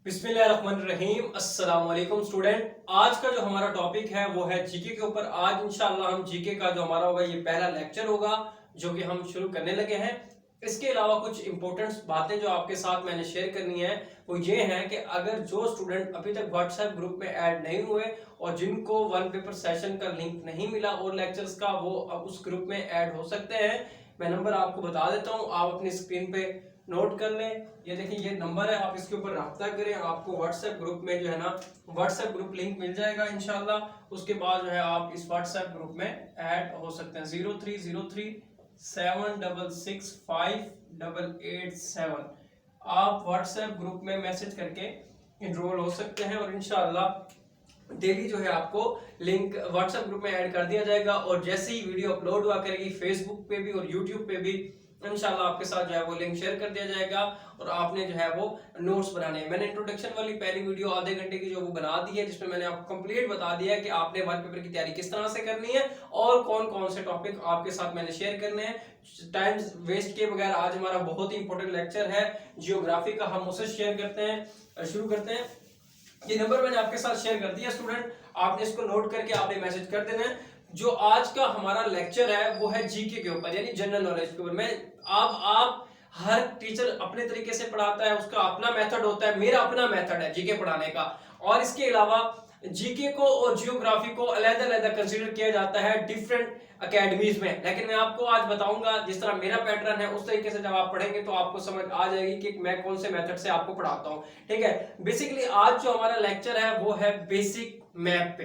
बिस्मिल्लाहिर्रहमानिर्रहीम। अस्सलाम वालेकुम स्टूडेंट। आज का जो हमारा टॉपिक है वो है जीके के ऊपर। आज इंशाल्लाह हम जीके का जो हमारा होगा ये पहला लेक्चर होगा जो कि हम शुरू करने लगे हैं। इसके अलावा कुछ इंपॉर्टेंट बातें जो आपके साथ मैंने शेयर करनी है वो ये हैं कि अगर जो स्टूडेंट अभी तक व्हाट्सएप ग्रुप में ऐड नहीं हुए और जिनको वन पेपर सेशन का लिंक नहीं मिला और लेक्चर्स का, वो अब उस ग्रुप में ऐड हो सकते हैं। मैं नंबर आपको बता देता हूँ, आप अपनी स्क्रीन पे नोट कर लें। ये देखिए, ये नंबर है, आप इसके ऊपर रब्ता करें, आपको व्हाट्सएप ग्रुप में जो है ना व्हाट्सएप ग्रुप लिंक मिल जाएगा इंशाल्लाह। उसके बाद जो है आप इस व्हाट्सएप ग्रुप में ऐड हो सकते हैं। 030376658887 आप व्हाट्सएप ग्रुप में मैसेज करके इनरोल हो सकते हैं और इंशाल्लाह डेली जो है आपको लिंक व्हाट्सएप ग्रुप में ऐड कर दिया जाएगा। और जैसे ही वीडियो अपलोड हुआ करेगी फेसबुक पे भी और यूट्यूब पे भी, इंशाल्लाह आपके साथ जो है वो लिंक शेयर कर दिया जाएगा और आपने जो है वो नोट्स बनाने हैं। मैंने इंट्रोडक्शन वाली पहली वीडियो आधे घंटे की जो वो बना दी है, जिसमें मैंने आपको कंप्लीट बता दिया है कि आपने वन पेपर की तैयारी किस तरह से करनी है और कौन कौन से टॉपिक आपके साथ मैंने शेयर करने हैं। टाइम वेस्ट किए बगैर आज हमारा बहुत ही इंपॉर्टेंट लेक्चर है जियोग्राफी का, हम उसे शेयर करते हैं, शुरू करते हैं। ये नंबर मैंने आपके साथ शेयर कर दिया स्टूडेंट, आपने इसको नोट करके आपने मैसेज कर देना है। जो आज का हमारा लेक्चर है वो है जीके के ऊपर, यानी जनरल नॉलेज के ऊपर। मैं आप हर टीचर अपने तरीके से पढ़ाता है, उसका अपना मेथड होता है, मेरा अपना मेथड है जीके पढ़ाने का। और इसके अलावा जीके को और जियोग्राफी को अलग-अलग कंसीडर किया जाता है डिफरेंट एकेडमीज में। लेकिन मैं आपको आज बताऊंगा जिस तरह मेरा पैटर्न है उस तरीके से जब आप पढ़ेंगे तो आपको समझ आ जाएगी कि मैं कौन से मेथड से आपको पढ़ाता हूं। ठीक है, बेसिकली आज जो हमारा लेक्चर है वो है बेसिक मैप पे।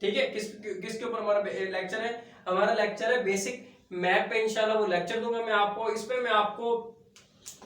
ठीक है, किसके ऊपर हमारा लेक्चर है? हमारा लेक्चर है बेसिक मैप पे। इंशाल्लाह वो लेक्चर दूंगा मैं आपको। इसमें मैं आपको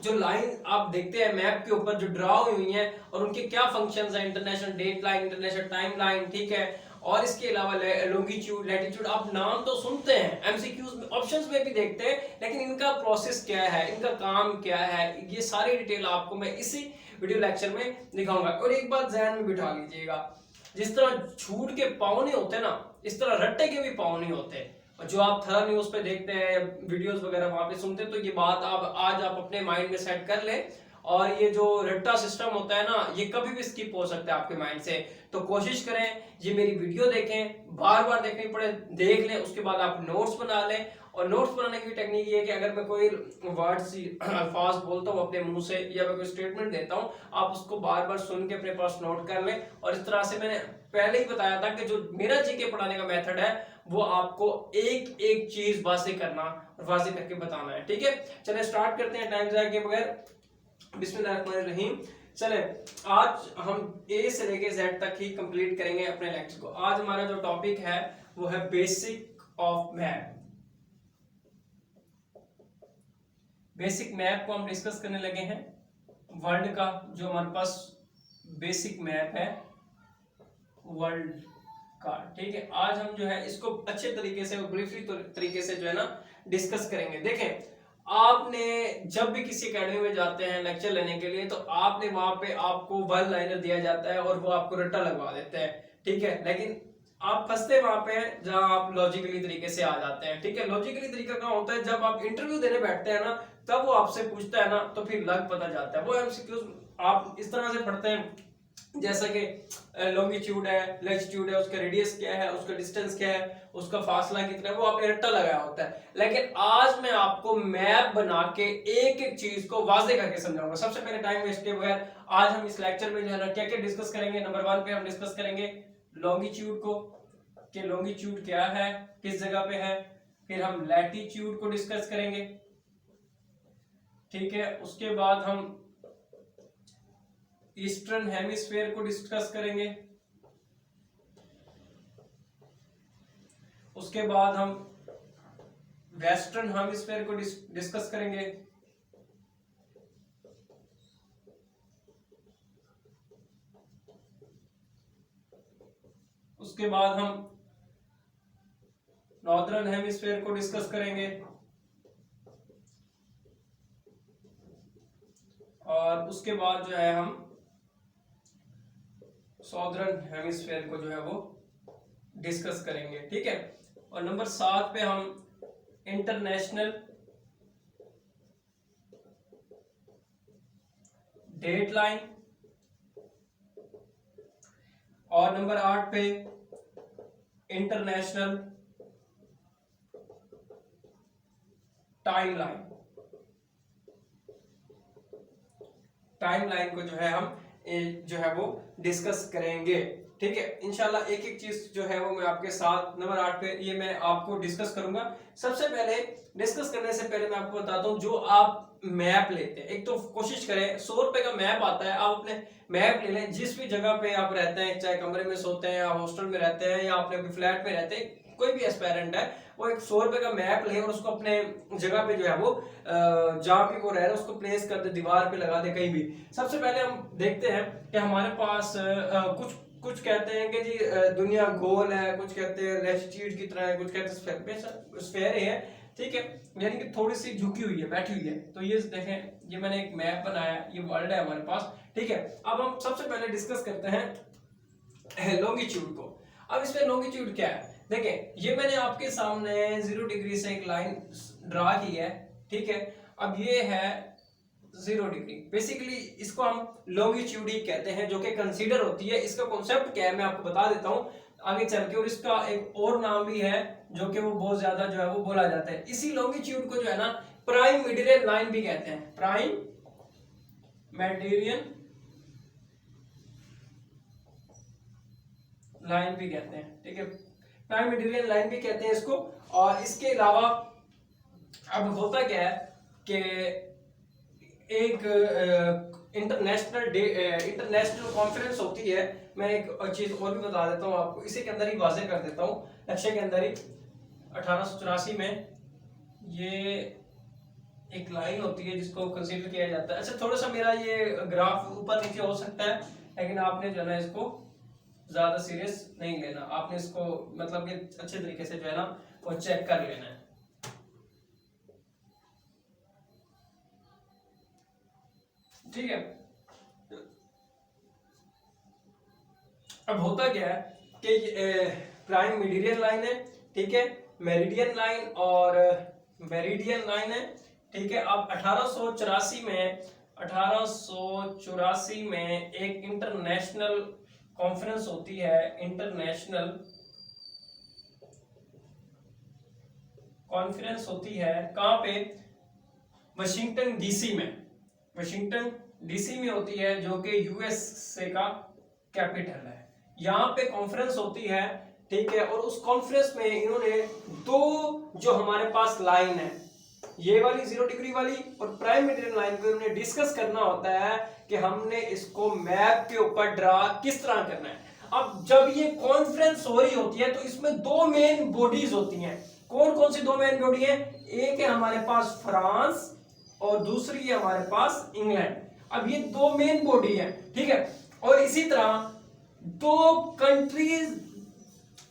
जो लाइन आप देखते हैं मैप के ऊपर जो ड्रा हुई हैं और उनके क्या फंक्शंस हैं, international date line, international time line, ठीक है, और इसके अलावा लॉन्गिट्यूड, लैटिट्यूड, आप नाम तो सुनते हैं, एमसीक्यूज में ऑप्शंस में भी देखते हैं, लेकिन इनका प्रोसेस क्या है, इनका काम क्या है, ये सारी डिटेल आपको मैं इसी वीडियो लेक्चर में दिखाऊंगा। और एक बात ध्यान में बिठा लीजिएगा, जिस तरह झूठ के पाँव नहीं होते ना, इस तरह रट्टे के भी पाँव नहीं होते। जो आप थरा न्यूज पे देखते हैं, वीडियोस वगैरह वहां पे सुनते हैं, तो ये बात आप आज आप अपने माइंड में सेट कर ले। और ये जो रट्टा सिस्टम होता है ना, ये कभी भी स्किप हो सकता है आपके माइंड से। तो कोशिश करें ये मेरी वीडियो देखें, बार बार देखनी पड़े, देख लें, उसके बाद आप नोट्स बना लें। और नोट्स बनाने की टेक्निक ये है कि अगर मैं कोई वर्ड्स अल्फाज बोलता हूँ अपने मुंह से या मैं कोई स्टेटमेंट देता हूँ, आप उसको बार बार सुन के अपने पास नोट कर लें। और इस तरह से मैंने पहले ही बताया था कि जो मेरा जीके पढ़ाने का मेथड है वो आपको एक एक चीज वाजे करना और वाजे करके बताना है। ठीक है, चले स्टार्ट करते हैं टाइम जाए के बगैर। बिस्मिल्लाहिर्रहमानिर्रहीम। चले, आज हम ए से लेके जेड तक ही कंप्लीट करेंगे अपने लेक्चर को। आज हमारा जो टॉपिक है वो है basic of map. Basic map को हम डिस्कस करने लगे हैं। वर्ल्ड का जो हमारे पास बेसिक मैप है वर्ल्ड का, ठीक है, आज हम जो है इसको अच्छे तरीके से ब्रीफली तरीके से जो है ना डिस्कस करेंगे। देखें, आपने जब भी किसी एकेडमी में जाते हैं लेक्चर लेने के लिए, तो आपने वहां पे आपको वन लाइनर दिया जाता है और वो आपको रट्टा लगवा देते हैं। ठीक है, लेकिन आप फंसते वहां पे हैं जहां आप लॉजिकली तरीके से आ जाते हैं। ठीक है, लॉजिकली तरीका क्या होता है, जब आप इंटरव्यू देने बैठते हैं ना, तब वो आपसे पूछता है ना, तो फिर लग पता जाता है। वो एमसीक्यूज आप इस तरह से पढ़ते हैं जैसा कि लॉन्गिट्यूड है, लैटिट्यूड है, उसका रेडियस क्या है, उसका डिस्टेंस क्या है, उसका फासला कितना है, वो आपने रट्टा लगाया होता है। लेकिन आज मैं आपको मैप बना के एक एक चीज को वाजे करके समझाऊंगा। सबसे पहले टाइम वेस्ट के बगैर आज हम इस लेक्चर में जो है ना क्या क्या डिस्कस करेंगे। नंबर 1 पे हम डिस्कस करेंगे लॉन्गिट्यूड को, कि लॉन्गिट्यूड क्या है, किस जगह पे है। फिर हम लैटिट्यूड को डिस्कस करेंगे। ठीक है, उसके बाद हम ईस्टर्न हेमिस्फीयर को डिस्कस करेंगे। उसके बाद हम वेस्टर्न हेमिस्फीयर को डिस्कस करेंगे। उसके बाद हम नॉर्दर्न हेमिस्फीयर को डिस्कस करेंगे और उसके बाद जो है हम साउदर्न हेमिस्फीयर को जो है वो डिस्कस करेंगे। ठीक है, और नंबर 7 पे हम इंटरनेशनल डेट लाइन और नंबर 8 पे इंटरनेशनल टाइमलाइन। टाइमलाइन को जो है हम जो है वो डिस्कस करेंगे। ठीक है, इंशाल्लाह एक एक चीज जो है वो मैं आपके साथ नंबर 8 पे ये मैं आपको डिस्कस करूंगा। सबसे पहले डिस्कस करने से पहले मैं आपको बताता हूँ, जो आप मैप लेते हैं, एक तो कोशिश करें, 100 रुपए का मैप आता है, आप अपने मैप ले लें। जिस भी जगह पे आप रहते हैं, चाहे कमरे में सोते हैं या हॉस्टल में रहते हैं या अपने फ्लैट में रहते हैं, कोई भी एस्पायरेंट है, वो एक 100 रुपए का मैप ले और उसको अपने जगह पे जो है वो जहाँ पे वो रह रहा है उसको प्लेस कर दे, दीवार पे लगा दे, कहीं भी। सबसे पहले हम देखते हैं कि हमारे पास कुछ कुछ कहते हैं कि जी दुनिया गोल है, कुछ कहते हैं लैटिट्यूड की तरह है, कुछ कहते हैं स्फेयर है। ठीक है, यानी कि थोड़ी सी झुकी हुई है, बैठी हुई है। तो ये देखें, ये मैंने एक मैप बनाया, ये वर्ल्ड है हमारे पास। ठीक है, अब हम सबसे पहले डिस्कस करते हैं लॉन्गिट्यूड को। अब इसमें लॉन्गिट्यूड क्या है, देखें, ये मैंने आपके सामने 0 डिग्री से एक लाइन ड्रा की है। ठीक है, अब ये है 0 डिग्री। बेसिकली इसको हम लॉन्गिट्यूड ही कहते हैं, जो कि कंसीडर होती है। इसका कॉन्सेप्ट क्या है मैं आपको बता देता हूं आगे चल के, और इसका एक और नाम भी है जो कि वो बहुत ज्यादा जो है वो बोला जाता है। इसी लॉन्गिट्यूड को जो है ना प्राइम मेडिरियन लाइन भी कहते हैं, प्राइम मेडिरियन लाइन भी कहते हैं। ठीक है, प्राइम मेडिरियन लाइन भी कहते हैं इसको। और इसके अलावा अब होता क्या है कि एक इंटरनेशनल कॉन्फ्रेंस होती है। मैं एक चीज और भी बता देता हूँ आपको, इसी के अंदर ही वाजे कर देता हूँ, नक्शे के अंदर ही। 1884 में ये एक लाइन होती है जिसको कंसीडर किया जाता है। अच्छा, थोड़ा सा मेरा ये ग्राफ ऊपर नीचे हो सकता है, लेकिन आपने जो है ना इसको ज्यादा सीरियस नहीं लेना, आपने इसको मतलब कि अच्छे तरीके से जो है ना वो चेक कर लेना है। ठीक है, अब होता क्या है कि प्राइम मेडिरियन लाइन है, ठीक है, मेरिडियन लाइन और मेरिडियन लाइन है। ठीक है, अब 1884 में एक इंटरनेशनल कॉन्फ्रेंस होती है, इंटरनेशनल कॉन्फ्रेंस होती है। कहां पे? वाशिंगटन डीसी में। वाशिंगटन डीसी में होती है, जो कि यूएसए का कैपिटल है। यहाँ पे कॉन्फ्रेंस होती है। ठीक है, और उस कॉन्फ्रेंस में इन्होंने दो जो हमारे पास लाइन है, ये वाली 0 डिग्री वाली और प्राइम मेडिरियन लाइन को इन्होंने डिस्कस करना होता है कि हमने इसको मैप के ऊपर ड्रा किस तरह करना है। अब जब ये कॉन्फ्रेंस हो रही होती है तो इसमें दो मेन बॉडीज होती हैं। कौन कौन सी दो मेन बॉडी है? एक है हमारे पास फ्रांस और दूसरी है हमारे पास इंग्लैंड। अब ये दो मेन बॉडी है। ठीक है, और इसी तरह दो कंट्रीज,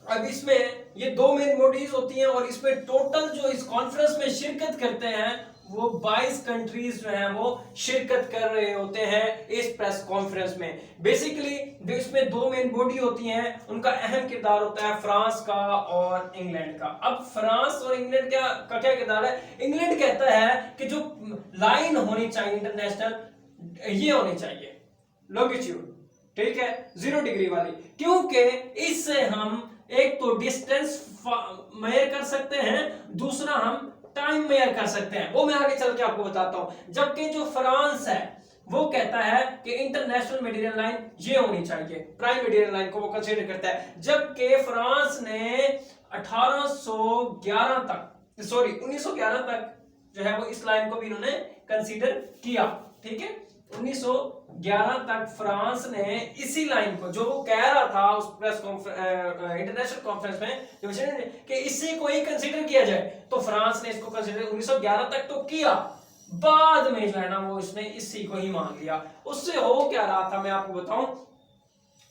अब इसमें ये दो मेन बॉडीज होती हैं और इसमें टोटल जो इस कॉन्फ्रेंस में शिरकत करते हैं वो 22 कंट्रीज जो हैं वो शिरकत कर रहे होते हैं इस प्रेस कॉन्फ्रेंस में। बेसिकली जो इसमें दो मेन बॉडी होती हैं उनका अहम किरदार होता है फ्रांस का और इंग्लैंड का। अब फ्रांस और इंग्लैंड का क्या किरदार है? इंग्लैंड कहता है कि जो लाइन होनी चाहिए इंटरनेशनल, ये होनी चाहिए लॉन्गिट्यूड, ठीक है, 0 डिग्री वाली, क्योंकि इससे हम एक तो डिस्टेंस मेजर कर सकते हैं, दूसरा हम टाइम मेजर कर सकते हैं। वो मैं आगे चल के आपको बताता हूं। जबकि जो फ्रांस है वो कहता है कि इंटरनेशनल मेडिरियन लाइन ये होनी चाहिए, प्राइम मेडिरियन लाइन को वो कंसीडर करता है। जबकि फ्रांस ने 1911 तक जो है वो इस लाइन को भी इन्होंने कंसीडर किया। ठीक है, 1911 तक फ्रांस ने इसी लाइन को, जो वो कह रहा था उस प्रेस इंटरनेशनल कॉन्फ्रेंस में कि इसी को ही कंसीडर किया जाए, तो फ्रांस ने इसको कंसीडर 1911 तक तो किया, बाद में जो है ना वो इसने इसी को ही मान लिया। उससे हो क्या रहा था मैं आपको बताऊं,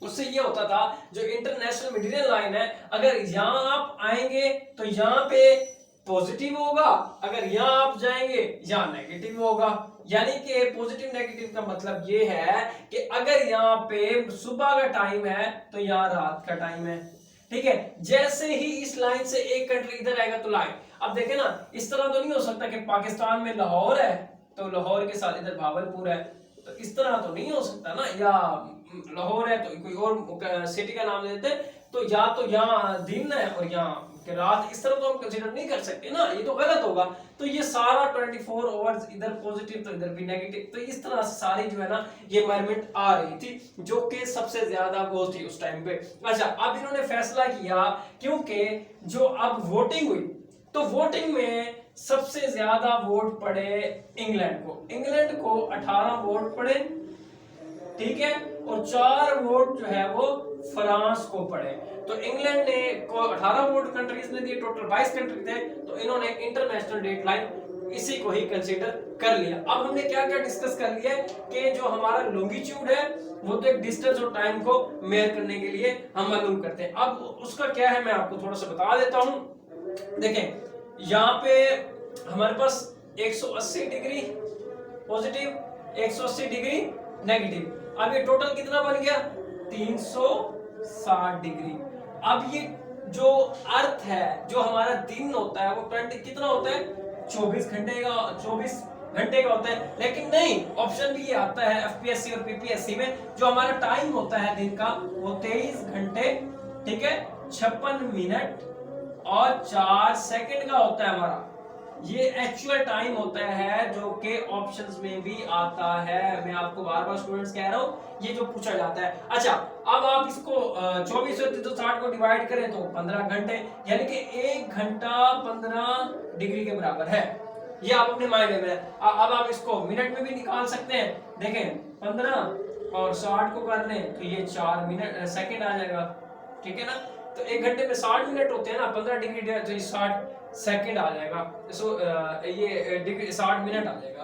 उससे ये होता था जो इंटरनेशनल मेडिरियन लाइन है, अगर यहां आप आएंगे तो यहां पे पॉजिटिव होगा, अगर यहां आप जाएंगे यहां नेगेटिव होगा। यानी कि पॉजिटिव नेगेटिव का मतलब ये है कि अगर यहाँ पे सुबह का टाइम है तो यहाँ रात का टाइम है। ठीक है, जैसे ही इस लाइन से एक कंट्री इधर आएगा तो लाइन, अब देखें ना, इस तरह तो नहीं हो सकता कि पाकिस्तान में लाहौर है तो लाहौर के साथ इधर भावलपुर है, तो इस तरह तो नहीं हो सकता ना, या लाहौर है तो कोई और सिटी का नाम दे देते हैं, तो यहाँ दिन है और यहाँ रात, इस तरह तो हम कंसीडर नहीं कर सकते ना, ये तो गलत होगा। तो ये सारा 24 आवर्स इधर पॉजिटिव तो इधर भी नेगेटिव, तो इस तरह से सारी जो है ना ये मेजरमेंट आ रही थी, जो कि सबसे ज्यादा वो थी उस टाइम पे। अच्छा, अब इन्होंने फैसला किया, क्योंकि जो अब वोटिंग हुई तो वोटिंग में सबसे ज्यादा वोट पड़े इंग्लैंड को 18 वोट पड़े, ठीक है, और 4 वोट जो है वो फ्रांस को पड़े। तो इंग्लैंड ने को 18 वोट कंट्रीज ने दिए, टोटल 22 कंट्री थे, तो इन्होंने इंटरनेशनल डेडलाइन इसी को ही कंसीडर कर लिया। अब हमने क्या क्या डिस्कस कर लिया कि जो हमारा लॉन्गिट्यूड है वो तो एक डिस्टेंस और टाइम को मेजर करने के लिए हम मालूम करते हैं। अब उसका क्या है मैं आपको थोड़ा सा बता देता हूं। देखें यहाँ पे हमारे पास 180 डिग्री पॉजिटिव, 180 डिग्री नेगेटिव, अब ये टोटल कितना बन गया 360 डिग्री। अब ये जो अर्थ है, जो हमारा दिन होता है वो 20 कितना होता है 24 घंटे का होता है, लेकिन नहीं, ऑप्शन भी ये आता है एफपीएससी और पीपीएससी में, जो हमारा टाइम होता है दिन का वो 23 घंटे, ठीक है, 56 मिनट और 4 सेकंड का होता है हमारा। ये एक्चुअल टाइम होता है जो कि ऑप्शंस में भी आता है, मैं आपको बार बार स्टूडेंट्स कह रहा हूं, ये जो पूछा जाता है। अच्छा, अब आप इसको 24 और 360 को डिवाइड करें तो 15 घंटे, यानी कि 1 घंटा 15 डिग्री के बराबर है। ये आप अपने माइंड में, अब आप इसको मिनट में भी निकाल सकते हैं। देखें 15 और 60 को कर लें तो ये 4 मिनट सेकंड आ जाएगा, ठीक है ना। तो 1 घंटे में 60 मिनट होते हैं ना, 15 डिग्री तो ये 60 सेकंड आ जाएगा। सो ये डिग्री 60 मिनट आ जाएगा,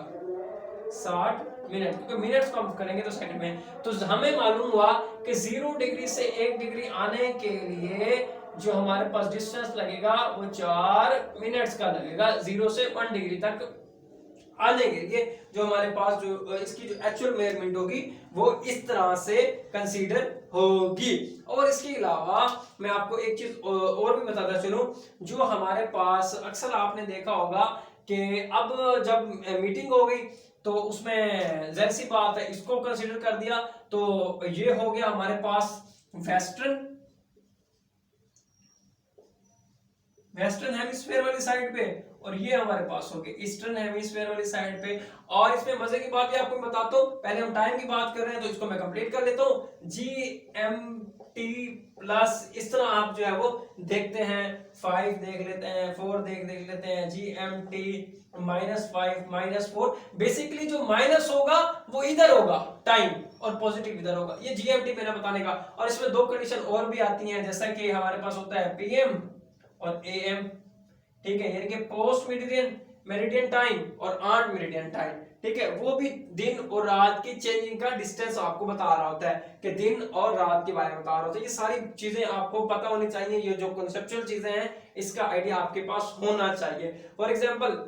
60 मिनट, क्योंकि मिनट्स को हम करेंगे तो सेकंड में। तो हमें मालूम हुआ कि 0 डिग्री से 1 डिग्री आने के लिए जो हमारे पास डिस्टेंस लगेगा वो 4 मिनट्स का लगेगा, 0 से 1 डिग्री तक आने के लिए। जो हमारे पास जो इसकी जो एक्चुअल मेजरमेंट होगी वो इस तरह से कंसीडर होगी। और इसके अलावा मैं आपको एक चीज और भी बताता चलूं, जो हमारे पास अक्सर आपने देखा होगा कि अब जब मीटिंग हो गई तो उसमें जाहिर सी बात है इसको कंसीडर कर दिया, तो ये हो गया हमारे पास वेस्टर्न हेमिस्फीयर वाली साइड पे, और ये हमारे पास हो गए ईस्टर्न हेमिस्फीयर वाली साइड पे। और इसमें मजे की बात है आपको बताता हूँ, पहले हम टाइम की बात कर रहे हैं तो इसको मैं कंप्लीट कर लेता हूँ। GMT प्लस इस तरह आप जो है वो देखते हैं, 5 देख लेते हैं, 4 देख लेते हैं, GMT -5 -4, बेसिकली जो माइनस होगा वो इधर होगा टाइम और पॉजिटिव इधर होगा, ये GMT मेरा बताने का। और इसमें 2 कंडीशन और भी आती हैं, जैसा कि हमारे पास होता है PM और AM, ठीक है, यानी कि पोस्ट मेरिडियन टाइम और आर्ट मेरिडियन टाइम, ठीक है, वो भी दिन और रात की चेंजिंग का डिस्टेंस आपको बता रहा होता है कि दिन और रात के बारे में बता रहा होता है। ये सारी चीजें आपको पता होनी चाहिए, ये जो कॉन्सेप्चुअल चीजें हैं इसका आइडिया आपके पास होना चाहिए। फॉर एग्जांपल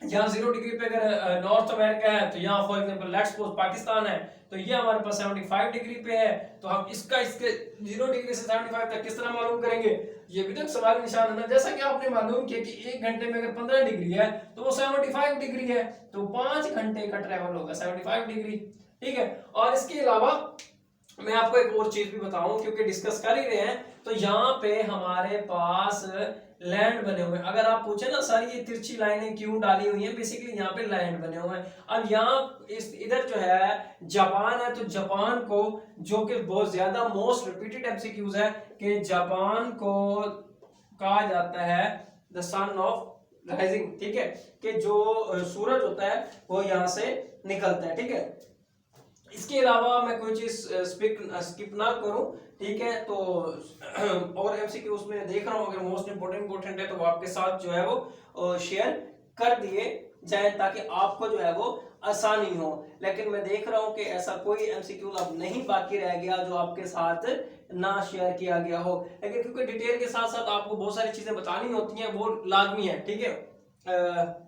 यहाँ 0 डिग्री पे अगर नॉर्थ अमेरिका है, तो यहाँ for example let's suppose Pakistan है, तो ये हमारे पास 75 डिग्री पे है, तो हम इसके 0 डिग्री से 75 तक किस तरह मालूम करेंगे, ये भी तो सवाल निशान है ना। जैसा कि आपने मालूम किया कि 1 घंटे में अगर 15 डिग्री है तो वो 75 डिग्री है, तो 5 घंटे का ट्रेवल होगा 75 डिग्री, ठीक है। और इसके अलावा मैं आपको एक और चीज भी बताऊं, क्योंकि डिस्कस कर ही रहे हैं, तो यहाँ पे हमारे पास लैंड बने हुए हैं। अगर आप पूछे ना सर ये तिरछी लाइनें क्यों डाली हुई हैं, बेसिकली यहाँ पे लैंड बने हुए हैं। अब यहाँ इधर जो है जापान है, तो जापान को, जो कि बहुत ज्यादा मोस्ट रिपीटेड एमसीक्यूज है, कि जापान को कहा जाता है द सन ऑफ राइजिंग, ठीक है, कि जो सूरज होता है वो यहाँ से निकलता है, ठीक है। इसके अलावा मैं कोई चीज स्किप ना करूं, ठीक है, तो और एमसीक्यू उसमें देख रहा हूं, अगर मोस्ट इंपोर्टेंट है तो वो आपके साथ जो है वो शेयर कर दिए जाए, ताकि आपको जो है वो आसानी हो। लेकिन मैं देख रहा हूं कि ऐसा कोई एमसीक्यू अब नहीं बाकी रह गया जो आपके साथ ना शेयर किया गया हो, लेकिन क्योंकि डिटेल के साथ साथ आपको बहुत सारी चीजें बतानी होती हैं, वो लाजमी है, ठीक है।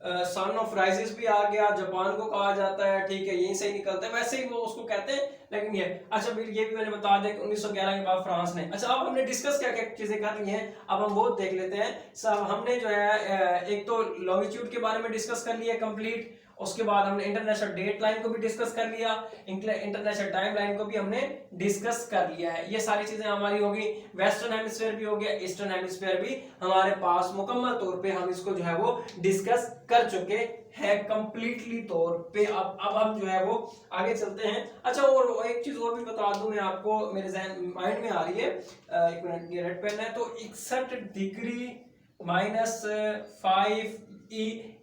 सन ऑफ राइजिस भी आ गया, जापान को कहा जाता है, ठीक है, यहीं से ही निकलता है, वैसे ही वो उसको कहते हैं लेकिन ये अच्छा फिर ये भी मैंने बता दिया कि 1911 के बाद फ्रांस ने। अच्छा अब हमने डिस्कस क्या क्या चीजें कर ली हैं, अब हम वो देख लेते हैं। सब हमने जो है एक तो लॉन्गिट्यूड के बारे में डिस्कस कर लिया कंप्लीट, उसके बाद हमने इंटरनेशनल डेट लाइन को भी डिस्कस कर लिया, इंटरनेशनल टाइम लाइन को भी हमने डिस्कस कर लिया है। ये सारी चीजें हमारी होगी। वेस्टर्न हेमिस्फीयर भी हो गया, ईस्टर्न हेमिस्फीयर भी हमारे पास मुकम्मल तौर पे हम इसको जो है वो डिस्कस कर चुके हैं कंप्लीटली तौर पे। अब हम जो है वो आगे चलते हैं। अच्छा और एक चीज और भी बता दूं मैं आपको, मेरे जहन माइंड में आ रही है, एक मिनट, ये रेड पेन है। तो 61 डिग्री माइनस 5e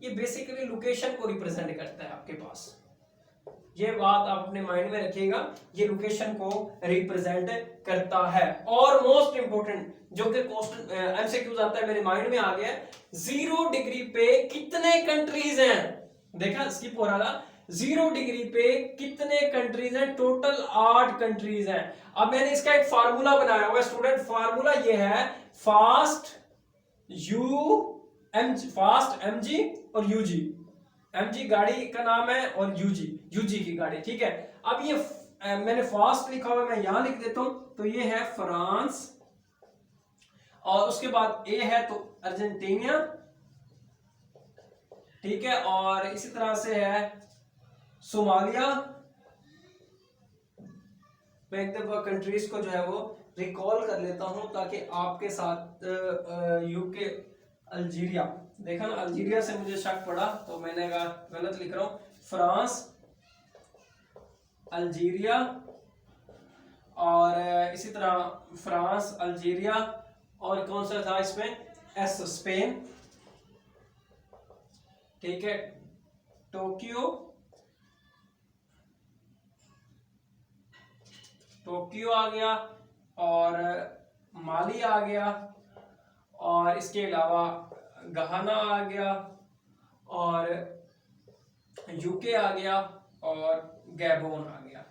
ये बेसिकली लोकेशन को रिप्रेजेंट करता है आपके पास। ये बात आप अपने माइंड में रखिएगा, ये लोकेशन को रिप्रेजेंट करता है। और मोस्ट इंपोर्टेंट जो कि क्वेश्चन एमसीक्यूज आता है, मेरे माइंड में आ गया, 0 डिग्री पे कितने कंट्रीज हैं? देखा स्किप हो रहा था। 0 डिग्री पे कितने कंट्रीज हैं? टोटल 8 कंट्रीज हैं। अब मैंने इसका एक फार्मूला बनाया हुआ है स्टूडेंट, फार्मूला ये है फास्ट फास्ट mg और ug। mg गाड़ी का नाम है और ug की गाड़ी, ठीक है। अब ये मैंने फास्ट लिखा हुआ है, मैं यहां लिख देता हूं। तो ये है फ्रांस, और उसके बाद ए है तो अर्जेंटीना, ठीक है। और इसी तरह से है सोमालिया। मैं एक दफा कंट्रीज को जो है वो रिकॉल कर लेता हूं ताकि आपके साथ यूके, अल्जीरिया, देखा ना, अल्जीरिया से मुझे शक पड़ा तो मैंने कहा गलत लिख रहा हूं। फ्रांस, अल्जीरिया, और इसी तरह फ्रांस, अल्जीरिया, और कौन सा था इसमें, एस, स्पेन, ठीक है, टोक्यो, टोक्यो आ गया, और माली आ गया, और इसके अलावा घाना आ गया, और यूके आ गया, और गैबोन आ गया।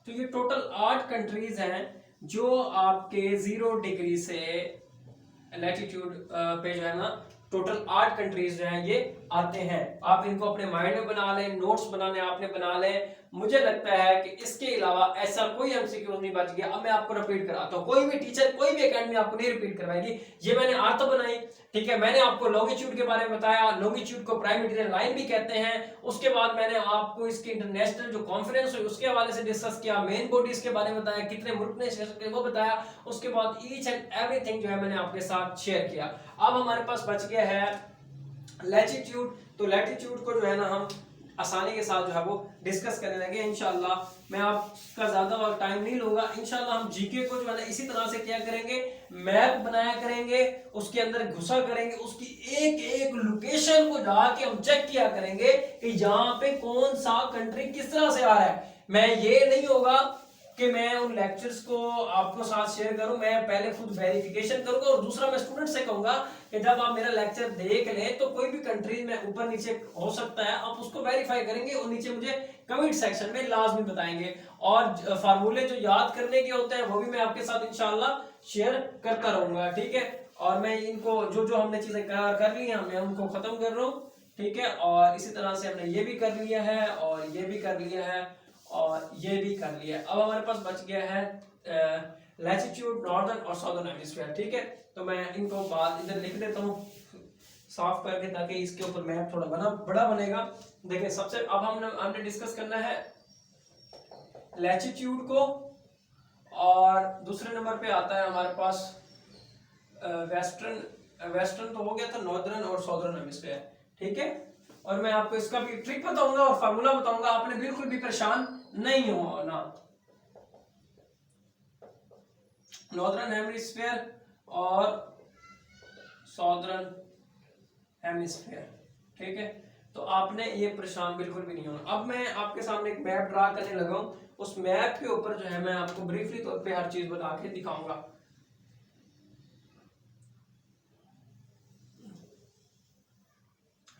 तो ये टोटल 8 कंट्रीज हैं जो आपके 0 डिग्री से लैटिट्यूड पे जो है ना, टोटल 8 कंट्रीज जो हैं ये आते हैं। आप इनको अपने माइंड में बना लें, नोट्स बनाने आपने बना लें। मुझे लगता है कि इसके अलावा ऐसा कोई एमसीक्यू नहीं बच गया। अब मैं आपको रिपीट कराता हूँ, कोई भी टीचर, कोई भी एकेडमी आपको नहीं रिपीट करवाएगी। ये मैंने आर्थ बनाई, ठीक है। मैंने आपको लॉन्गिट्यूड के बारे में बताया, लॉन्गिट्यूड को प्राइम मेरिडियन लाइन भी कहते हैं। उसके बाद मैंने आपको इसकी इंटरनेशनल जो कॉन्फ्रेंस हुई उसके हवाले से डिस्कस किया, मेन बॉडीज के बारे में बताया, कितने मुल्क ने वो बताया। उसके बाद ईच एंड एवरीथिंग जो है मैंने आपके साथ शेयर किया। अब हमारे पास बच गया है लैटिट्यूड। तो लैटिट्यूड को जो है ना हम आसानी के साथ जो है वो डिस्कस करने लगे इंशाल्लाह। मैं आपका ज्यादा वक्त टाइम नहीं लूंगा। इंशाल्लाह हम जीके को जो है ना इसी तरह से क्या करेंगे, मैप बनाया करेंगे, उसके अंदर घुसा करेंगे, उसकी एक एक लोकेशन को जाके हम चेक किया करेंगे कि यहाँ पे कौन सा कंट्री किस तरह से आ रहा है। मैं ये नहीं होगा कि मैं उन लेक्चर्स को आपको साथ शेयर करूं, मैं पहले खुद वेरिफिकेशन करूंगा, और दूसरा मैं स्टूडेंट से कहूंगा कि जब आप मेरा लेक्चर देख लें तो कोई भी कंट्री में ऊपर नीचे हो सकता है, आप उसको वेरीफाई करेंगे और नीचे मुझे कमेंट सेक्शन में लाजमी बताएंगे। और फार्मूले जो याद करने के होते हैं वो भी मैं आपके साथ इंशाल्लाह शेयर करता रहूंगा, ठीक है। और मैं इनको जो जो हमने चीजें कर ली हैं मैं उनको खत्म कर रहा हूँ, ठीक है। और इसी तरह से हमने ये भी कर लिया है, और ये भी कर लिया है, और ये भी कर लिया। अब हमारे पास बच गया है लैटिट्यूड, नॉर्दर्न और साउदर्न हेमिस्फीयर, ठीक है। तो मैं इनको बाद इधर लिख देता हूँ साफ करके ताकि इसके ऊपर मैप थोड़ा बड़ा बनेगा। देखिए सबसे अब हमने डिस्कस करना है लैटिट्यूड को, और दूसरे नंबर पे आता है हमारे पास वेस्टर्न तो हो गया था, नॉर्दर्न और साउदर्न हेमिस्फीयर, ठीक है। और मैं आपको इसका भी ट्रिक बताऊंगा और फार्मूला बताऊंगा, आपने बिल्कुल भी परेशान नहीं होना। नॉर्दर्न हेमिस्फीयर और साउदर्न हेमिस्फीयर, ठीक है। तो आपने ये परेशान बिल्कुल भी नहीं होना। अब मैं आपके सामने एक मैप ड्रा करने लगा हूं, उस मैप के ऊपर जो है मैं आपको ब्रीफली तौर पे हर चीज बता के दिखाऊंगा,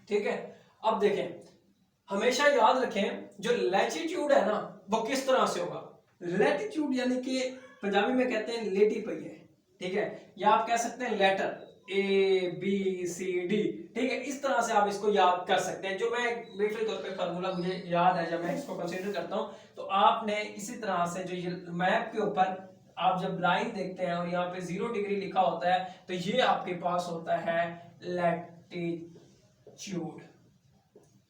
ठीक है। अब देखें, हमेशा याद रखें जो लैटिट्यूड है ना वो किस तरह से होगा। लैटिट्यूड यानी कि पंजाबी में कहते हैं लेटी पई है, ठीक है, या आप कह सकते हैं लेटर, ABCD, ठीक है। इस तरह से आप इसको याद कर सकते हैं। जो मैं बेसिक तौर पे फार्मूला मुझे याद है, जब मैं इसको कंसीडर करता हूं तो आपने इसी तरह से जो ये मैप के ऊपर आप जब लाइन देखते हैं और यहाँ पे 0 डिग्री लिखा होता है तो ये आपके पास होता है लैटिट्यूड,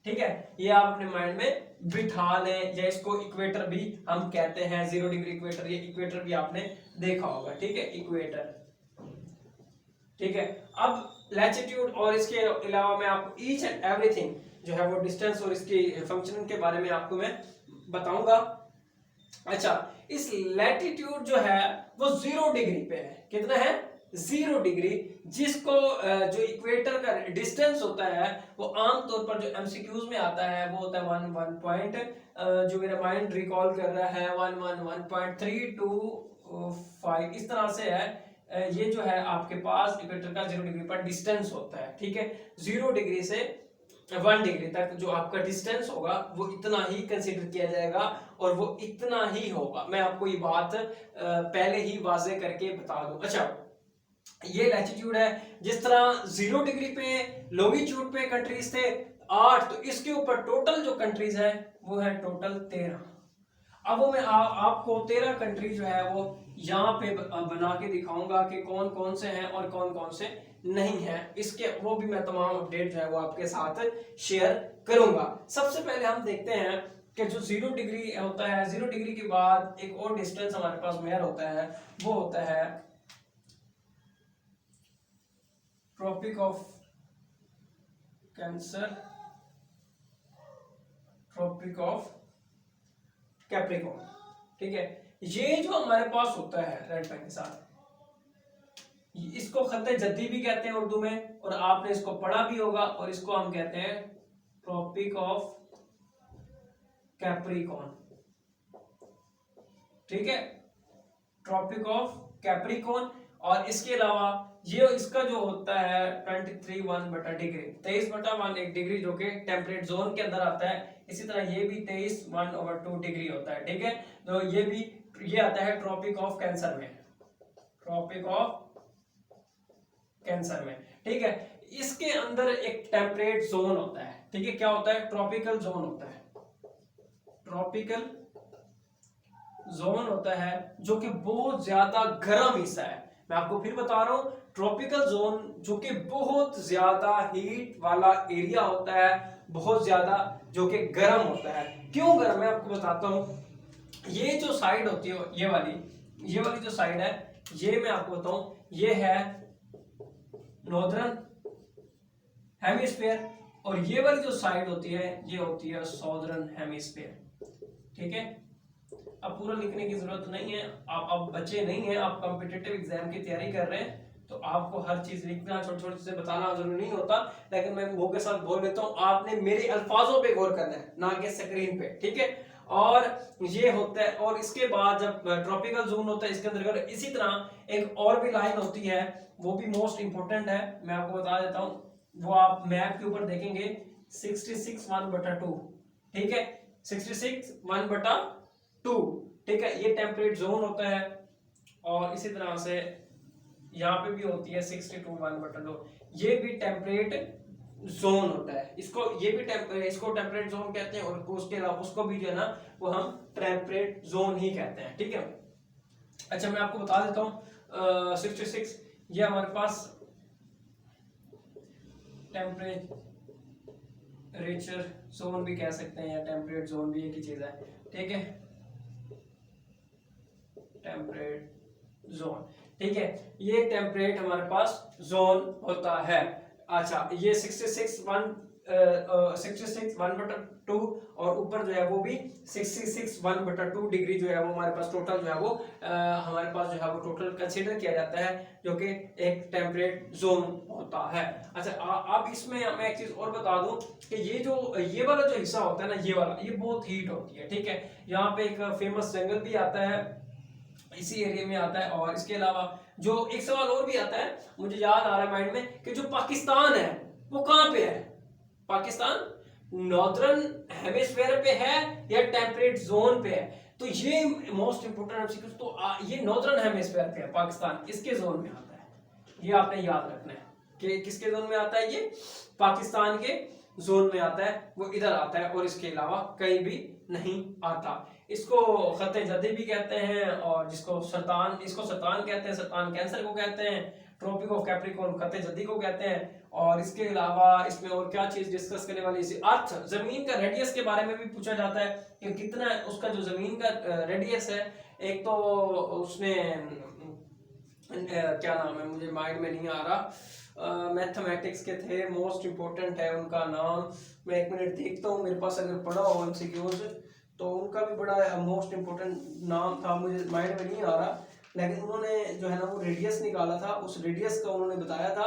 ठीक है। ये आप अपने माइंड में बिठा लें, या इसको इक्वेटर भी हम कहते हैं, 0 डिग्री इक्वेटर, ये इक्वेटर भी आपने देखा होगा, ठीक है, इक्वेटर, ठीक है। अब लैटिट्यूड और इसके अलावा मैं आपको ईच एंड एवरीथिंग जो है वो डिस्टेंस और इसकी फंक्शनिंग के बारे में आपको मैं बताऊंगा। अच्छा, इस लैटिट्यूड जो है वो 0 डिग्री पे है। कितना है? 0 डिग्री, जिसको जो इक्वेटर का डिस्टेंस होता है वो आमतौर पर जो एमसीक्यूज में आता है वो होता है 1 पॉइंट, जो मेरा माइंड रिकॉल कर रहा है 1.325 इस तरह से है। ये जो है आपके पास इक्वेटर का 0 डिग्री पर डिस्टेंस होता है, ठीक है। 0 डिग्री से 1 डिग्री तक जो आपका डिस्टेंस होगा वो इतना ही कंसीडर किया जाएगा और वो इतना ही होगा। मैं आपको ये बात पहले ही वाजे करके बता दूं। अच्छा, ये लैटिट्यूड है। जिस तरह 0 डिग्री पे लॉन्गिट्यूड पे कंट्रीज थे 8, तो इसके ऊपर टोटल जो कंट्रीज है वो है टोटल 13। अब वो मैं आपको 13 कंट्री जो है वो यहाँ पे बना के दिखाऊंगा कि कौन कौन से हैं और कौन कौन से नहीं है। इसके वो भी मैं तमाम अपडेट जो है वो आपके साथ शेयर करूंगा। सबसे पहले हम देखते हैं कि जो 0 डिग्री होता है, 0 डिग्री के बाद एक और डिस्टेंस हमारे पास मेयर होता है, वो होता है tropic of cancer, tropic of capricorn, ठीक है। ये जो हमारे पास होता है रेड पेन के साथ, इसको खत्ते जद्दी भी कहते हैं उर्दू में, और आपने इसको पढ़ा भी होगा, और इसको हम कहते हैं ट्रॉपिक ऑफ कैप्रिकॉर्न, ठीक है, ट्रॉपिक ऑफ कैप्रिकॉर्न। और इसके अलावा ये इसका जो होता है 23.1 डिग्री, 23/1 एक डिग्री जो कि टेम्परेट जोन के अंदर आता है। इसी तरह ये भी 23/1/2 डिग्री होता है, ठीक है। तो ये भी ये आता है ट्रॉपिक ऑफ कैंसर में, ट्रॉपिक ऑफ कैंसर में, ठीक है। इसके अंदर एक टेम्परेट जोन होता है, ठीक है। क्या होता है? ट्रॉपिकल जोन होता है, ट्रॉपिकल जोन होता है जो कि बहुत ज्यादा गर्म हिस्सा है। मैं आपको फिर बता रहा हूं, ट्रॉपिकल जोन जो कि बहुत ज्यादा हीट वाला एरिया होता है, बहुत ज्यादा जो कि गर्म होता है। क्यों गर्म? मैं आपको बताता हूं। ये जो साइड होती है, ये वाली जो साइड है, ये मैं आपको बताऊं, ये है नॉर्दर्न हेमिस्फीयर, और ये वाली जो साइड होती है ये होती है साउदर्न हेमिस्फीयर, ठीक है। अब पूरा लिखने की जरूरत नहीं है, आप अब बच्चे नहीं हैं, आप कॉम्पिटिटिव एग्जाम की तैयारी कर रहे हैं, तो आपको हर चीज लिखना, छोटी छोटी चीजें बताना जरूरी नहीं होता। लेकिन मैं मुंह के साथ बोल देता हूँ, आपने मेरे अल्फाजों पे गौर करना है, ना कि स्क्रीन पे, ठीक है। और ये होता है, और इसके बाद जब ट्रॉपिकल जोन होता है इसके अंदर इसी तरह एक और भी लाइन होती है, वो भी मोस्ट इंपोर्टेंट है, मैं आपको बता देता हूँ। वो आप मैप के ऊपर देखेंगे 66/1/2, ठीक है, 66/1/2, ठीक है। ये टेम्परेट जोन होता है, और इसी तरह से यहाँ पे भी होती है 62/1/2, ये भी टेम्परेट जोन होता है। इसको इसको टेम्परेट जोन कहते हैं, और उसके अलावा उसको भी जो है ना वो हम टेम्परेट जोन ही कहते हैं, ठीक है। अच्छा, मैं आपको बता देता हूँ 66 ये हमारे पास टेम्परेचर जोन भी कह सकते हैं, या टेम्परेट जोन भी एक ही चीज है, ठीक है, टेम्परेट जोन, ठीक है। ये टेम्परेट हमारे पास जोन होता है। अच्छा, ये 66/1/2 और ऊपर जो है वो भी 66/1/2 डिग्री जो है वो हमारे पास टोटल जो है वो हमारे पास जो है वो टोटल कंसीडर किया जाता है, जो कि एक टेम्परेट जोन होता है। अच्छा, अब इसमें मैं एक चीज और बता दूं कि ये वाला जो हिस्सा होता है ना, ये बहुत हीट होती है, ठीक है। यहाँ पे एक फेमस जंगल भी आता है, इसी एरिया में आता है। और इसके अलावा जो एक सवाल और भी आता है, मुझे याद आ रहा है माइंड में, कि जो पाकिस्तान है वो कहां पे है? पाकिस्तान नॉर्दर्न हेमिस्फीयर पे है या टेम्परेट जोन पे है? तो ये मोस्ट इंपोर्टेंट एमसीक्यू, तो ये नॉर्दर्न हेमिस्फीयर पे है पाकिस्तान, इसके जोन में आता है, ये आपने याद रखना है कि किसके जोन में आता है, ये पाकिस्तान के जोन में आता है, वो इधर आता है और इसके अलावा कहीं भी नहीं आता। इसको खत्ते जद्दी भी कहते हैं और इसको सरतान कहते हैं, सरतान कैंसर को कहते हैं, ट्रॉपिक ऑफ कैप्रिकॉर्न खत्ते जद्दी को कहते हैं। और इसके अलावा इसमें और क्या चीज डिस्कस करने वाली, इसी अर्थ जमीन का रेडियस के बारे में भी पूछा जाता है कि कितना उसका जो जमीन का रेडियस है। एक तो उसने क्या नाम है, मुझे माइंड में नहीं आ रहा, मैथमेटिक्स के थे, मोस्ट इंपोर्टेंट है उनका नाम, मैं एक मिनट देखता हूँ मेरे पास अगर पढ़ा हो एमसीक्यूज तो उनका भी बड़ा मोस्ट इंपोर्टेंट नाम था, मुझे माइंड में नहीं आ रहा, लेकिन उन्होंने जो है ना वो रेडियस निकाला था, उस रेडियस का उन्होंने बताया था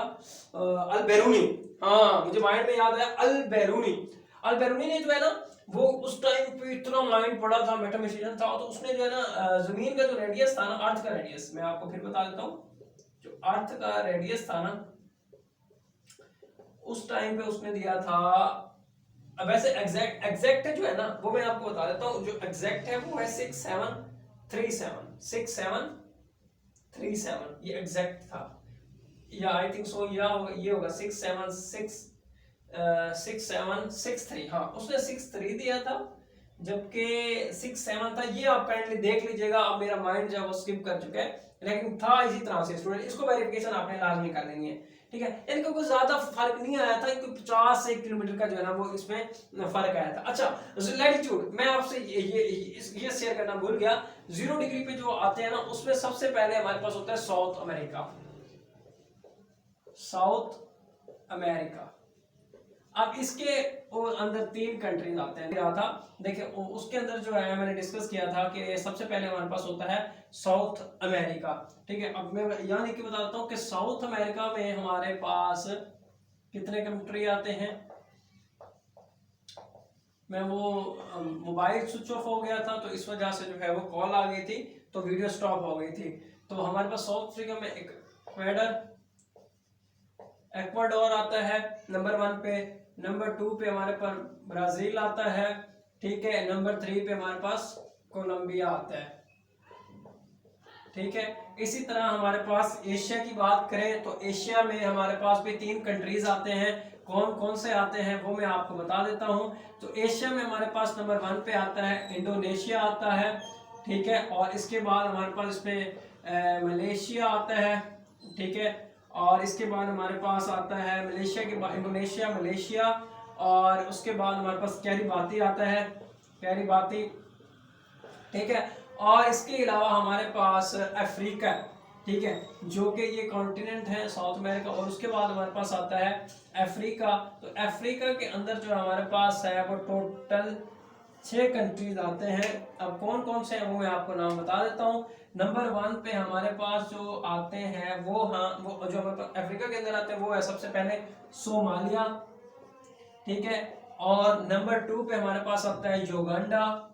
अल बेरूनी। हाँ मुझे माइंड में याद है, अल बेरूनी ने जो है ना वो उस टाइम पे इतना माइंड पड़ा था, मैथमेटिशियन था, तो उसने जो है ना जमीन का जो रेडियस था ना, अर्थ का रेडियस मैं आपको फिर बता देता हूँ, जो अर्थ का रेडियस था ना उस टाइम पे उसने दिया था, वैसे एग्जैक्ट जो है ना वो मैं आपको बता देता हूँ, जो एग्जैक्ट है वो है 6737 ये एग्जैक्ट था, या आई थिंक सो ये होगा 6763। हाँ उसने 63 दिया था जबकि 67 था, ये आप काइंडली देख लीजिएगा, अब मेरा माइंड जो है वो स्किप कर चुका है, लेकिन था इसी तरह से स्टूडेंट, इसको वेरिफिकेशन आपने लाजमी कर लेनी है, ठीक है। इनका कोई ज्यादा फर्क नहीं आया था, 50 से 1 किलोमीटर का जो है ना वो इसमें फर्क आया था। अच्छा लैटिट्यूड मैं आपसे ये शेयर करना भूल गया, 0 डिग्री पे जो आते हैं ना उसमें सबसे पहले हमारे पास होता है साउथ अमेरिका। अब इसके अंदर 3 कंट्रीज आते हैं, रहा था देखिए उसके अंदर जो है मैंने डिस्कस किया था कि सबसे पहले हमारे पास होता है साउथ अमेरिका, ठीक है। अब मैं यहाँ लिख के बताता हूँ कि साउथ अमेरिका में हमारे पास कितने कंट्री आते हैं, मैं वो मोबाइल स्विच ऑफ हो गया था तो इस वजह से जो है वो कॉल आ गई थी तो वीडियो स्टॉप हो गई थी। तो हमारे पास साउथ अफ्रीका में एक्वाडोर आता है नंबर 1 पे, नंबर 2 पे हमारे पास ब्राजील आता है, ठीक है, नंबर 3 पे हमारे पास कोलंबिया आता है, ठीक है। इसी तरह हमारे पास एशिया की बात करें तो एशिया में हमारे पास भी 3 कंट्रीज आते हैं, कौन कौन से आते हैं वो मैं आपको बता देता हूं। तो एशिया में हमारे पास नंबर 1 पे आता है इंडोनेशिया आता है, ठीक है, और इसके बाद हमारे पास इसमें मलेशिया आता है, ठीक है, और इसके बाद हमारे पास आता है मलेशिया के बाद इंडोनेशिया, मलेशिया, और उसके बाद हमारे पास कैरिबाती आता है, कैरिबाती, ठीक है, और इसके अलावा हमारे पास अफ्रीका, ठीक है, जो कि ये कॉन्टिनेंट है साउथ अमेरिका, और उसके बाद हमारे पास आता है अफ्रीका। तो अफ्रीका के अंदर जो हमारे पास है वो टोटल 6 कंट्रीज आते हैं। अब कौन कौन से हैं वो मैं आपको नाम बता देता हूँ। नंबर 1 पे हमारे पास जो आते हैं वो जो हमारे पास अफ्रीका के अंदर आते हैं वो है सबसे पहले सोमालिया, ठीक है, और नंबर 2 पे हमारे पास आता है युगांडा,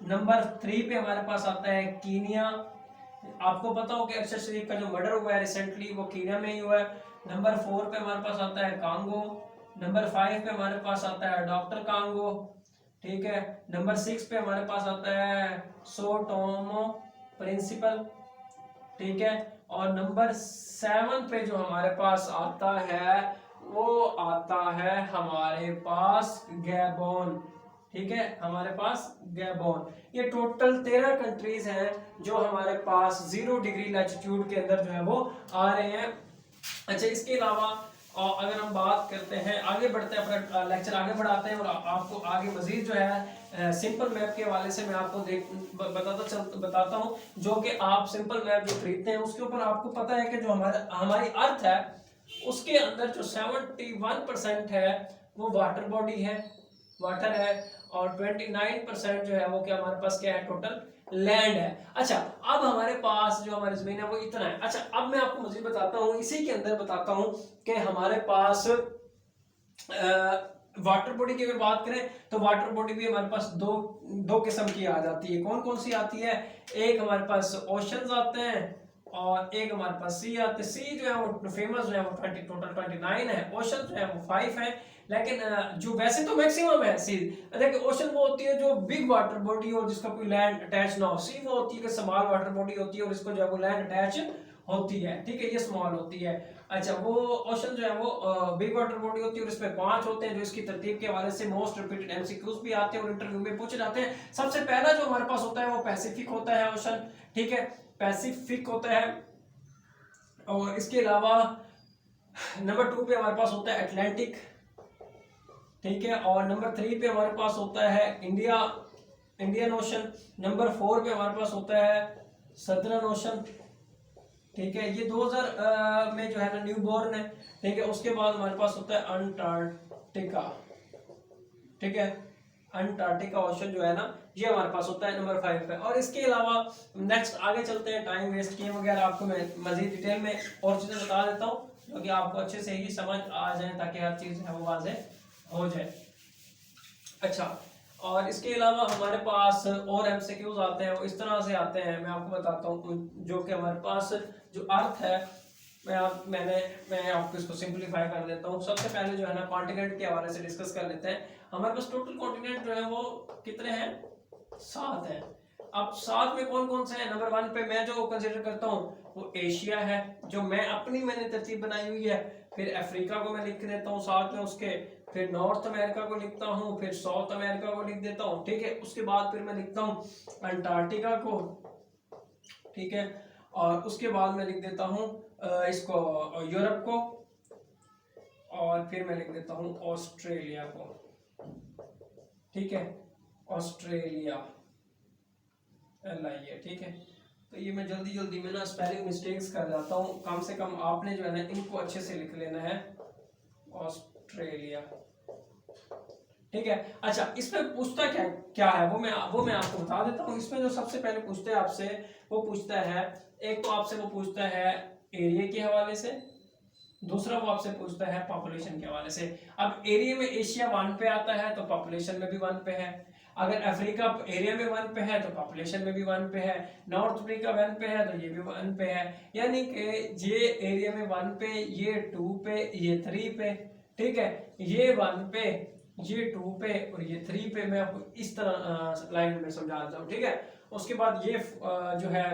नंबर 3 पे हमारे पास आता है कीनिया, आपको पता हो कि अरशद शरीफ का जो मर्डर हुआ है रिसेंटली वो कीनिया में ही हुआ है। नंबर 4 पे हमारे पास आता है कांगो, नंबर 5 पे हमारे पास आता है डॉक्टर कांगो, ठीक है, नंबर 6 पे हमारे पास आता है सो टोमो प्रिंसिपल, ठीक है, और नंबर 7 पे जो हमारे पास आता है वो आता है हमारे पास गैबोन, ठीक है, हमारे पास गैबोन। ये टोटल 13 कंट्रीज हैं जो हमारे पास 0 डिग्री लैटिट्यूड के अंदर जो है वो आ रहे हैं। अच्छा इसके अलावा अगर हम बात करते हैं, आगे बढ़ते हैं, अपना लेक्चर आगे बढ़ाते हैं और आपको आगे मजीद जो है सिंपल मैप के हवाले से मैं आपको बताता हूँ, जो कि आप सिंपल मैप जो खरीदते हैं उसके ऊपर आपको पता है कि जो हमारी अर्थ है उसके अंदर जो 71% है वो वाटर बॉडी है, वाटर है, और 29% जो है वो क्या हमारे पास क्या है टोटल लैंड है। अच्छा अब हमारे पास जो हमारी जमीन है वो इतना है। अच्छा अब मैं आपको मजीद बताता हूँ, इसी के अंदर बताता हूँ कि हमारे पास वाटर बॉडी की अगर बात करें तो वाटर बॉडी भी हमारे पास दो किस्म की आ जाती है। कौन कौन सी आती है? एक हमारे पास ओशंस आते हैं और एक हमारे पास सी आते हैं। सी जो है वो फेमस जो है वो टोटल 29 है, ओशन जो है वो 5 है, लेकिन जो वैसे तो मैक्सिमम है सी। देखिए ओशन वो होती है जो बिग वाटर बॉडी और जिसका कोई लैंड अटैच ना हो, सी वो होती है कि स्मॉल वाटर बॉडी होती है और इसको जो है वो लैंड अटैच होती है, ठीक है, ये स्मॉल होती है। अच्छा, वो ओशन जो है वो बिग वाटर बॉडी होती है और इसमें 5 होते हैं जो इसकी तरतीब के हवाले से मोस्ट रिपीटेड एमसीक्यूज भी आते हैं और इंटरव्यू में पूछे जाते हैं। सबसे पहला जो हमारे पास होता है वो पैसिफिक होता है ओशन, ठीक है, पैसिफिक होता है। और इसके अलावा नंबर 2 पे हमारे पास होता है अटलांटिक, ठीक है, और नंबर 3 पे हमारे पास होता है इंडियन ओशन। नंबर 4 पे हमारे पास होता है सदर्न ओशन, ठीक है, ये 2000 में जो है ना न्यू बॉर्न है, ठीक है। उसके बाद हमारे पास होता है अंटार्कटिका, ठीक है, अंटार्कटिका ओशन जो है ना ये हमारे पास होता है नंबर 5 पे। और इसके अलावा नेक्स्ट आगे चलते हैं, टाइम वेस्ट किए बगैर आपको मैं मजीद डिटेल में और चीजें बता देता हूँ जो कि आपको अच्छे से ही समझ आ जाए ताकि हर चीज है वो वाज़ेह हो जाए। अच्छा, और इसके अलावा हमारे पास और एमसीक्यूज आते हैं, वो इस तरह से आते हैं, मैं आपको बताता हूँ। जो कि हमारे पास जो अर्थ है, मैं आपको इसको सिंपलीफाई कर देता हूँ। सबसे पहले जो है ना कॉन्टिनेंट के हवाले से डिस्कस कर लेते हैं। हमारे पास टोटल कॉन्टिनेंट जो है वो कितने हैं? 7 हैं। अब 7 में कौन कौन से हैं? नंबर 1 पे मैं जो कंसिडर करता हूँ वो एशिया है, जो मैंने तरतीब बनाई हुई है। फिर अफ्रीका को मैं लिख देता हूँ साथ में उसके, फिर नॉर्थ अमेरिका को लिखता हूँ, फिर साउथ अमेरिका को लिख देता हूँ, ठीक है। उसके बाद फिर मैं लिखता हूँ अंटार्कटिका को, ठीक है, और उसके बाद मैं लिख देता हूँ इसको यूरोप को, और फिर मैं लिख देता हूँ ऑस्ट्रेलिया को, ठीक है, ऑस्ट्रेलिया लाइए, ठीक है। तो ये मैं जल्दी में ना स्पेलिंग मिस्टेक्स कर जाता हूँ, कम से कम आपने जो है ना इनको अच्छे से लिख लेना है, ऑस्ट्रेलिया, ठीक है। अच्छा, इसमें पूछता क्या है वो मैं आपको बता देता हूँ। इसमें जो सबसे पहले पूछते हैं आपसे, वो पूछता है, एक तो आपसे वो पूछता है एरिया के हवाले से, दूसरा वो आपसे पूछता है पॉपुलेशन के हवाले से। अब एरिया में एशिया 1 पे आता है तो पॉपुलेशन में भी 1 पे है। अगर अफ्रीका एरिया में 1 पे है तो पॉपुलेशन में भी 1 पे है। नॉर्थ अफ्रीका 1 पे है तो ये भी 1 पे है। यानी कि ये एरिया में 1 पे, ये 2 पे, ये 3 पे, ठीक है, ये 1 पे, ये 2 पे और ये 3 पे। मैं आपको इस तरह लाइन में समझा देता हूँ, ठीक है। उसके बाद ये जो है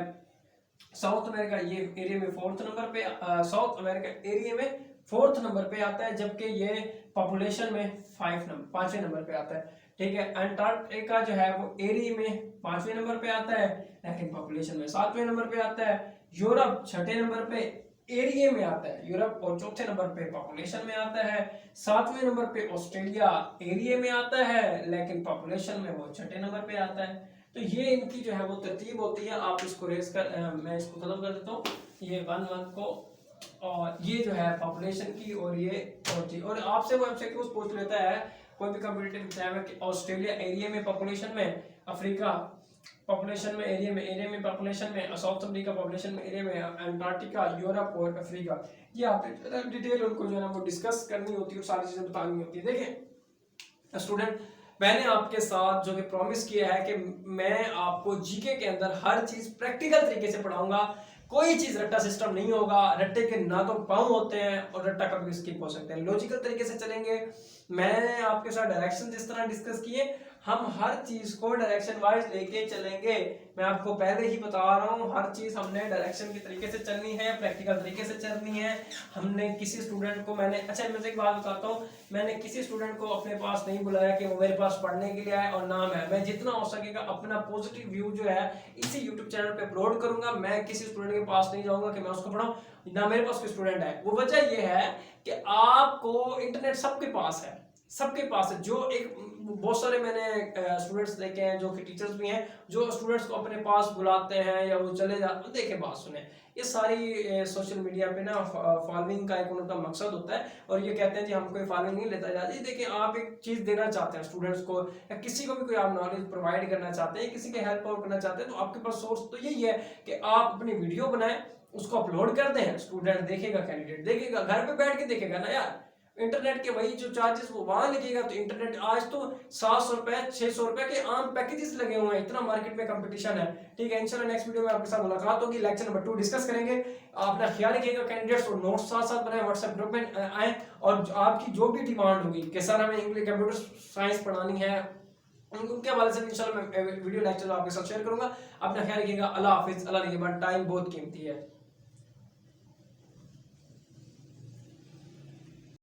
साउथ अमेरिका, ये एरिया में 4th नंबर पे, साउथ अमेरिका एरिया में 4th नंबर पे आता है, जबकि ये पॉपुलेशन में 5वें नंबर पे आता है, ठीक है। अंटार्कटिका जो है वो एरिया में 5वें नंबर पे आता है, लेकिन पॉपुलेशन में 7वें नंबर पे आता है। यूरोप 6ठे नंबर पे एरिया में आता है यूरोप, और 4थे नंबर पे पॉपुलेशन में आता है। 7वें नंबर पे ऑस्ट्रेलिया एरिया में आता है, लेकिन पॉपुलेशन में वो 6ठे नंबर पे आता है। तो ये इनकी जो है वो तरतीब होती है। आप इसको रेस कर मैं इसको खत्म कर देता हूँ, ये 1 को, और ये जो है पॉपुलेशन की, और ये और आपसे वो एमसीक्यूज पूछ लेता है कोई भी कॉम्पिटिटिव एग्जाम है कि ऑस्ट्रेलिया एरिया में पॉपुलेशन में, अफ्रीका पॉपुलेशन में एरिया में पॉपुलेशन में, साउथ अफ्रीका पॉपुलेशन में एरिया में, अंटार्कटिका, यूरोप और अफ्रीका, ये आप डिटेल उनको जो है ना वो डिस्कस करनी होती है और सारी चीजें बतानी होती है। देखें स्टूडेंट, मैंने आपके साथ जो कि प्रॉमिस किया है कि मैं आपको जीके के अंदर हर चीज प्रैक्टिकल तरीके से पढ़ाऊंगा। कोई चीज रट्टा सिस्टम नहीं होगा, रट्टे के ना तो पाँव होते हैं और रट्टा कभी स्किप हो सकते हैं, लॉजिकल तरीके से चलेंगे। मैंने आपके साथ डायरेक्शन जिस तरह डिस्कस किए, हम हर चीज को डायरेक्शन वाइज लेके चलेंगे। मैं आपको पहले ही बता रहा हूँ, हर चीज हमने डायरेक्शन के तरीके से चलनी है, प्रैक्टिकल तरीके से चलनी है। हमने किसी स्टूडेंट को अच्छा मैं एक बात बताता हूँ, मैंने किसी स्टूडेंट को अपने पास नहीं बुलाया कि वो मेरे पास पढ़ने के लिए आए और नाम है। मैं जितना हो सकेगा अपना पॉजिटिव व्यू जो है इसी यूट्यूब चैनल पे अपलोड करूंगा। मैं किसी स्टूडेंट के पास नहीं जाऊंगा कि मैं उसको पढ़ाऊं, ना मेरे पास कोई स्टूडेंट है। वो वजह ये है कि आपको इंटरनेट सबके पास है, सबके पास है। जो एक बहुत सारे मैंने स्टूडेंट्स देखे हैं जो कि टीचर्स भी हैं, जो स्टूडेंट्स को अपने पास बुलाते हैं या वो चले जाते हैं, देखे बात सुने। ये सारी सोशल मीडिया पे ना फॉलोइंग का एक उनका मकसद होता है, और ये कहते हैं जी हम कोई फॉलोइंग नहीं लेता जाता। देखिए, आप एक चीज देना चाहते हैं स्टूडेंट्स को, या किसी को भी कोई आप नॉलेज प्रोवाइड करना चाहते हैं, किसी के हेल्प आउट करना चाहते हैं, तो आपके पास सोर्स तो यही है कि आप अपनी वीडियो बनाएं, उसको अपलोड कर दें, स्टूडेंट देखेगा, कैंडिडेट देखेगा, घर पे बैठ के देखेगा ना यार। इंटरनेट के वही जो चार्जेस वो वहां लगेगा, तो इंटरनेट आज तो 700 रुपए 600 रुपए के आम पैकेजेस लगे हुए हैं, इतना मार्केट में कंपटीशन है। ठीक है, इंशाल्लाह नेक्स्ट वीडियो में आपके साथ मुलाकात होगी, लेक्चर नंबर 2 डिस्कस करेंगे। अपना ख्याल रखिएगा, कैंडिडेट्स और नोट्स साथ साथ बनाए, व्हाट्सएप ग्रुप में आए, और आपकी जो भी डिमांड होगी कि सर हमें इंग्लिश कंप्यूटर साइंस पढ़ानी है, उनके हवाले से इंशाल्लाह मैं वीडियो लेक्चर आपके साथ शेयर करूंगा। अपना ख्याल रखिएगा, अल्लाह हाफिज, अल्लाह निगहबान। टाइम बहुत कीमती है।